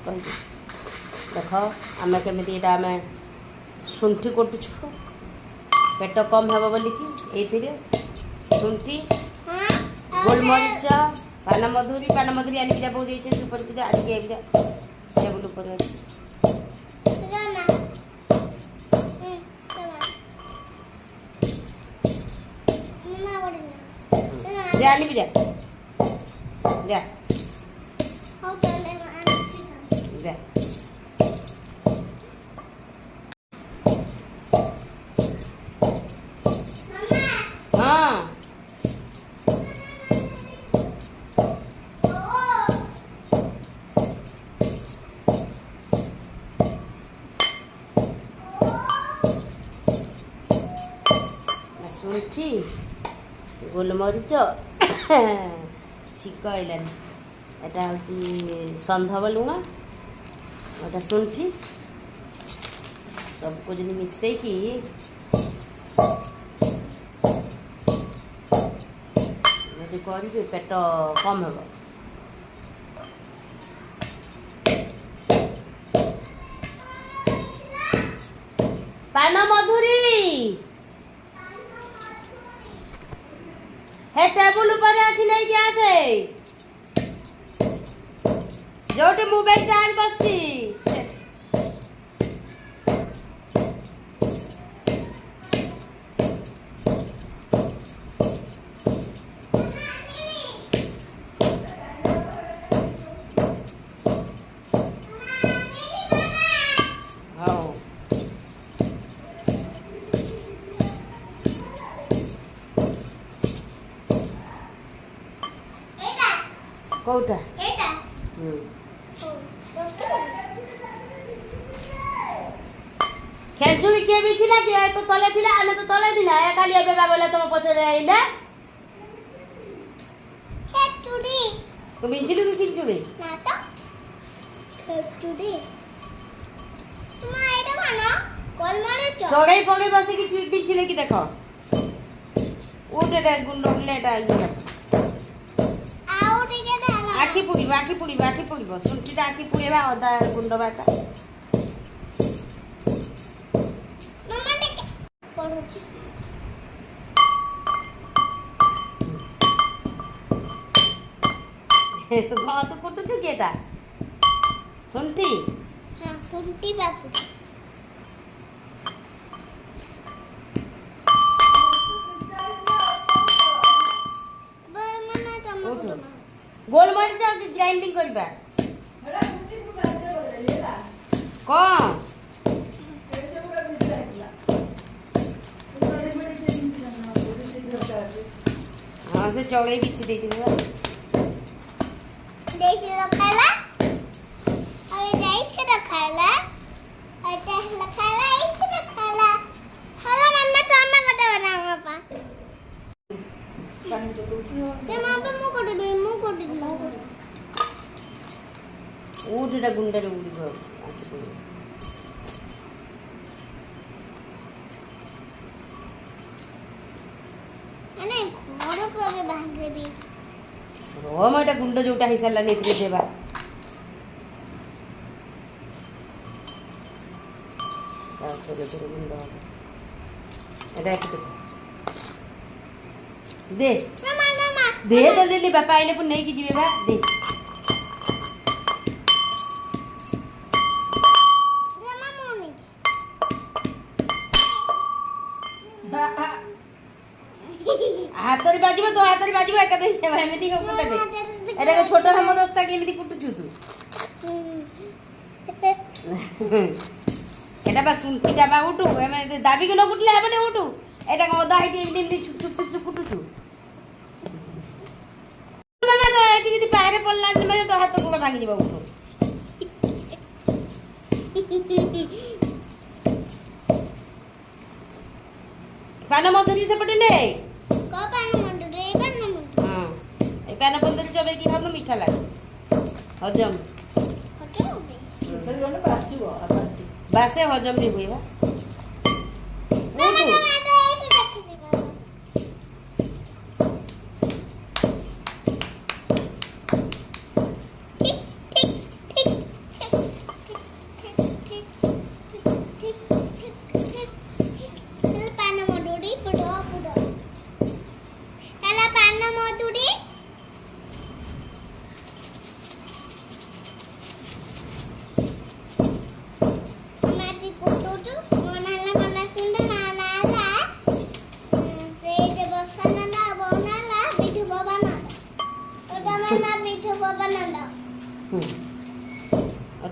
କହିବି देख आम केमी आम शुंठी कटुछु पेट कम हे बोलिकी ये शुंठी गोलमरीच पान मधुरी आनी जा बहुत देते सुपर पूजा आज टेबुल ऊपर अच्छी जा आनी जा जा जा शुंठी गोलमरीच ठीक कहलानी एटा हूँ संधव लुण एटा शुंठी सबको जब मिसेकी करेंगे पेट कम हे पान मधुरी हे टेबुल ऊपर अच्छी नहीं क्या से जोटे मोबाइल चार्ज बसची कौटा खेलचु किए बिछिला किए तो तले थिला आमे तो तले थिला ए खाली एबे बागला तुम पछे आइला खेचुडी तो बिछिलु कि खिचुडी ना तो खेचुडी मा एटा माना कल मारे चढ़ाई पगे बसे कि बिछिले कि देखो उठे गुंडलेटा आखि पुड़ीब शुंठीटा आखि पुड़ेबा अदा गुंड बाटा हाँ तू कुटुछु केटा शुंठी हाँ शुंठी बापू गोलमरीच ग्राइंडिंग करबा कौन हाँ से चौड़े बिछ दे दिबा देख रखाला अरे देख रखाला अटे रखाला इस रखाला हला मम्मा तो अम्मा कटा बना पापा ते मां पे मु कोटे दे ऊठटा गुंडे उड़ रोम एटा गुंड जोटा हिस्सा लाने इतने देबा छोटे छोटे गुंड एटा एक दे दे जल्दी ले बापा आइले पुन नहीं की जीवे बा दे हातरी बाजिबो तो हातरी बाजिबो एकते एमिति हो कुटे दे एटा के छोटो हम दस्ता के एमिति कुटुछु तू एटा बा सुंठीटा बा उठू एमे दाबी के न कुटले हेबने उठू एटा के ओदा है एमिति एमिति छुप छुप छुप छुप कुटुछु मामा तो एटी जदी पारे पड़ला माने तो हाथ को भांगी दिबो उठू पान मधुरी से पटे ने को पान मधुरी पान मधुरी हां ए पान मधुरी चबे की खानु मीठा लागे हजम हजम बासे हजम नहीं हुई बा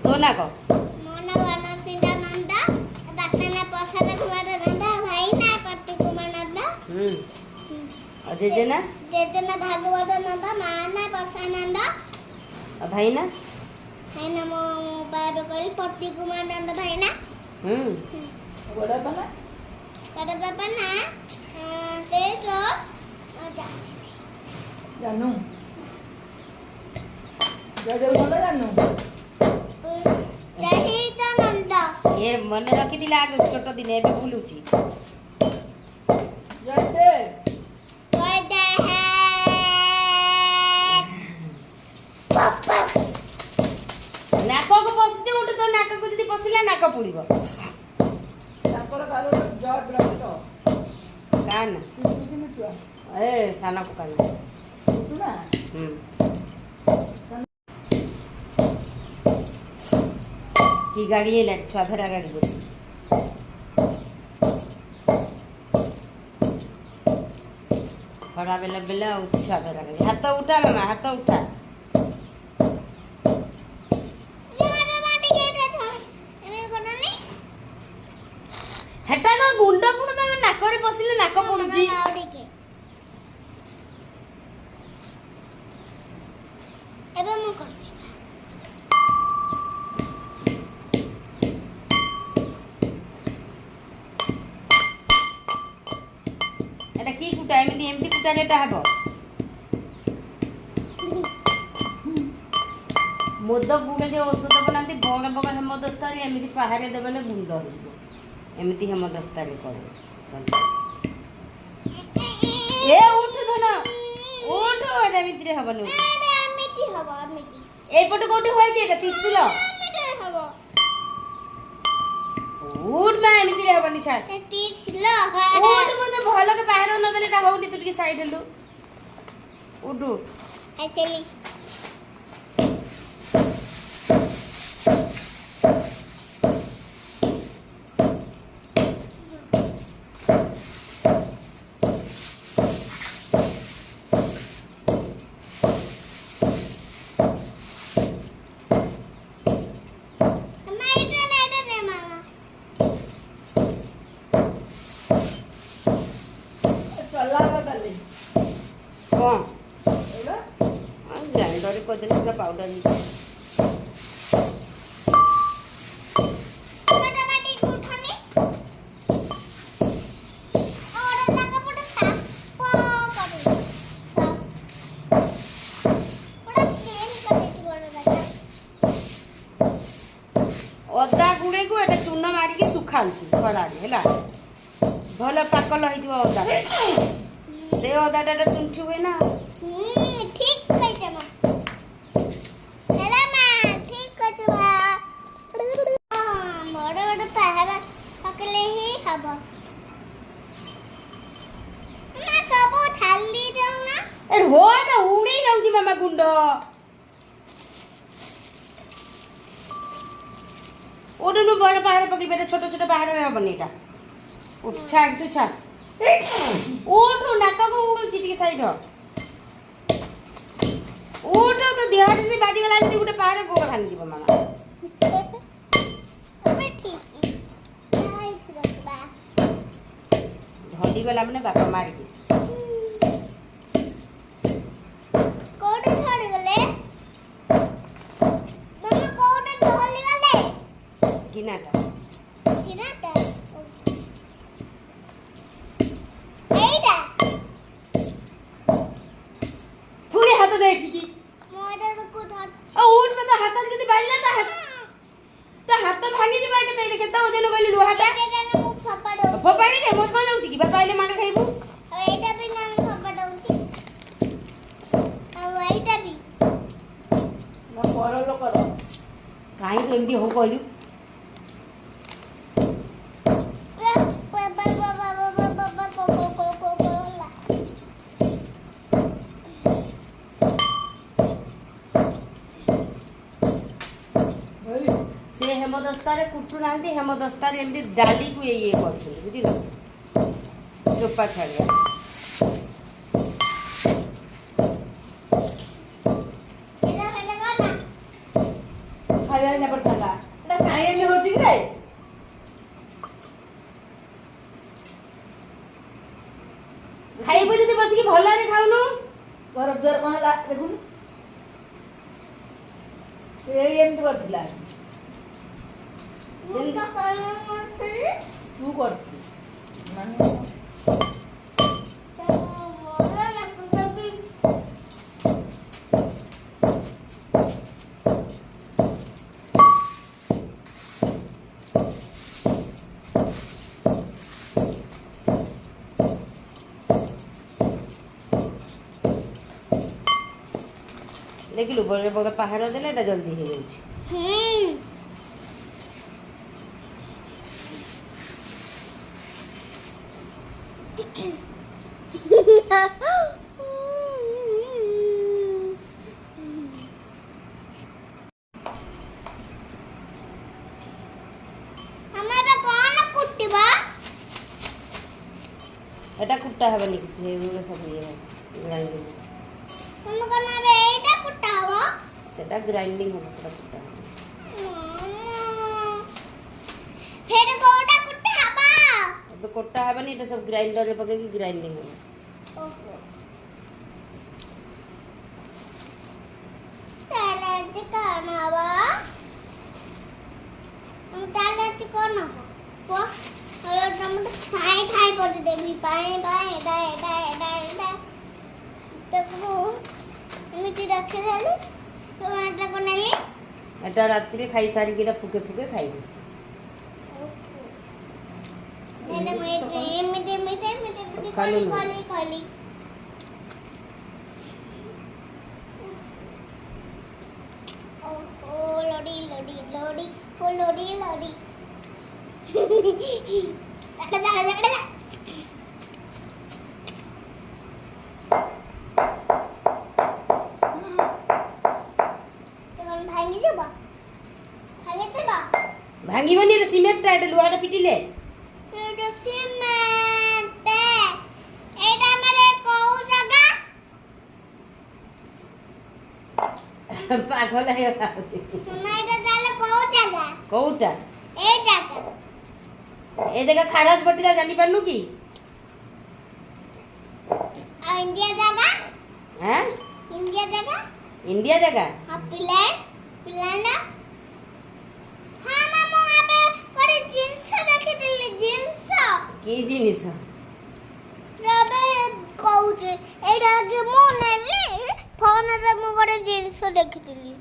तो ना को मोना वाना पिंडा नंदा दातने पसारे कुमार नंदा भाई ना कट्टी कुमार नंदा जेजेना भागवत नंदा माना पसा नंदा भाई ना मो बाबा करी पट्टी कुमार नंदा भाई ना बड़ा बना बड़ा बाबा ना ते तो जानू जय बोला जानू चाहिए तो नंदा ये मन रखी दिला आगे छोट दिन ए भूलुची जय दे कोई दे है पापा नाक को पसचे उठ तो नाक को जदी पसिला नाक पुड़ीबो तापर कालो जय ब्रह्म कान कुछ मिटुआ ए साना को कान कुछ ना की गाड़ी है लट छुआ धरा गाड़ी बोली खड़ा बेला बेला छुआ धरा गाड़ी हाथ उठा मामा हाथ उठा हेटा को गुंड गुण मामा नाक रे पसिले नाक पडुची एबे मु कर एटा की कुटा एमती कुटा जेटा हबो मोद गुण जो औषध बनाती बड़ बड़ हेमदस्ता एमती पहाड़े देवे गुंड हो एमती हेमदस्ता करे ए उठ धन उठ एटा मित्री हबन अरे अमिति हबो अमिति एपट कोठी होय के तिसिल अमिति हबो उठ ना एमती हबन छा ते तीसलो उठ मते भलो के बाहर न देले ता होनी तू के साइड हेलु उठ आई चली चला बदले कौन एला ग्राइंडर को देले पूरा पाउडर दी ऑटोमेटिक उठने और लगा पड़े साफ कर साफ पूरा क्लीन कर देती बोल रहा अदा गुणे को एटा चून मारी के सुखांती खरा हेला भलो पाकल होइतिबो अदा से अदाटा सुंठी हुए ना ठीक कहते मां हेला मां ठीक कहते मां बड़ बड़ पहाड़ पकले ही हबो मैं सब ठाली जाऊ ना ए हो ना उड़ी जाउची मामा गुंड ओडनु बड़ पहाड़ पकी बेटा छोट छोट पहाड़ में हबनी एटा उठ छाक तू छाक उठ नाक को उड़ चिटी साइड हो उठ तो देहात से बाडी वाला जदी गुटे पहाड़ गोड़ भांगी दिबो मामा अबे ठीक नहीं थी धंडी गला माने बापा मारी दे कोड छोड़ गले मम्मी कोड ढोली गले गिनाटा किनाटा एटा पुरी हाथ दे ठीकी मोर को धर आ उठ में तो हाथ जदी बाइला तो हाथ भांगी दिबा के तैले केता वजन गली लोहाटा एटा मु फपड़ो फपाड़ी ने मोर कोन जाउची की बापा आइले माडे खाइबू एटा भी नाम फपड़ोची अब एटा भी ना परलो करो काई तो एमदी हो कहलु भाई से हेमदस्तारे कुटु नांदी हेमदस्तारे एमदी डाली को ये करछन बुझिलो चोपा छाड़िया एटा बेटा ଖାଇବା ନା ପଡିଥାନ୍ତା ଏଟା କାଇଁ ଏମିତି ହଉଛି କି ରେ ଖାଇବୁ ଯଦି ବସିକି ଭଲରେ ଖାଉନୁ। ଘର ଦ୍ୱାର କଣ ହେଲା ଦେଖୁନୁ ଏଇ ଏମିତି କରିଥିଲା ମୁଁ ତ କରୁନଥିଲି। ତୁ କରୁଛୁ ମାନେ ଭଲ ଲାଗୁଛି। ଦେଖିଲୁ ବଡ଼ ବଡ଼ ପାହାଡ଼ ଦେଲେ ଏଟା ଜଲ୍ଦି ହେଇଯାଉଛି। ଆମେ ଏବେ କଣ କୁଟିବା? ଏଟା କୁଟା ହେବନି କିଛି ହେଇଗଲେ ସବୁ ଇଏ ଗ୍ରାଇଣ୍ଡିଙ୍ଗ ଆମେ କଣ ଏବେ ଏଇଟା କୁଟା ହବ? ସେଟା ଗ୍ରାଇଣ୍ଡିଙ୍ଗ ହେବ ସେଟା କୁଟା ହେବ। ଫେର କୋଉଟା କୁଟା ହବ? ଏବେ କୋଟା ହେବନି ଏଟା ସବୁ ଗ୍ରାଇଣ୍ଡରରେ ପକେଇକି ଗ୍ରାଇଣ୍ଡିଙ୍ଗ ହେବ। ଓହୋ। ତାହେଲେ ଆଜି କଣ ହବ? ତାହେଲେ ଆଜି କଣ ହବ? କୁହ। ହେଲେ ଟମାଟୋ ଖାଇ ଖାଇ କରିଦେବି। ପାଣି ଏଟା ତାକୁ ଏମିତି ରଖିଦେଲି। ଟମାଟୋକୁ ନେଲି। ଏଟା ରାତିରେ ଖାଇସାରିକି ଏଟା ଫୁକେ ଫୁକେ ଖାଇବୁ। ଏମିତି ସକାଳୁ ନୁହଁ। କଲି। ଓ ଲୋଡ଼ି। ଦେଖ। ଭାଙ୍ଗିଯିବ। ଭାଙ୍ଗିବନି ଏଟା ସିମେଣ୍ଟଟା ଏଟା ଲୁହାଟା ପିଟିଲେ ଏଇଟା ସିମେଣ୍ଟ। ଏଇଟା ଆମର କୋଉ ଜାଗା? ପାଗଳ ହେଇଗଲା। ମାମା ଏଇଟା ତାହେଲେ କୋଉ ଜାଗା? କୋଉଟା ଏଇ ଜାଗା। ଏ ଜାଗା ଖାରଜ ପଟିଲା ଜାଣିପାରୁନୁ କି? ଆଉ ଇଣ୍ଡିଆ ଜାଗା? ଆଁ ଇଣ୍ଡିଆ ଜାଗା? ଇଣ୍ଡିଆ ଜାଗା ହଁ ପ୍ଲେନ। ହଁ ମାମୁଁ ଏବେ ଗୋଟେ ଜିନିଷ ଦେଖିଥିଲି। କି ଜିନିଷ? ଏବେ କହୁଛି ଏଇଟା କି ମୁଁ ନେଲି ଫୋନରେ ମୁଁ ଗୋଟେ ଜିନିଷ ଦେଖିଥିଲି।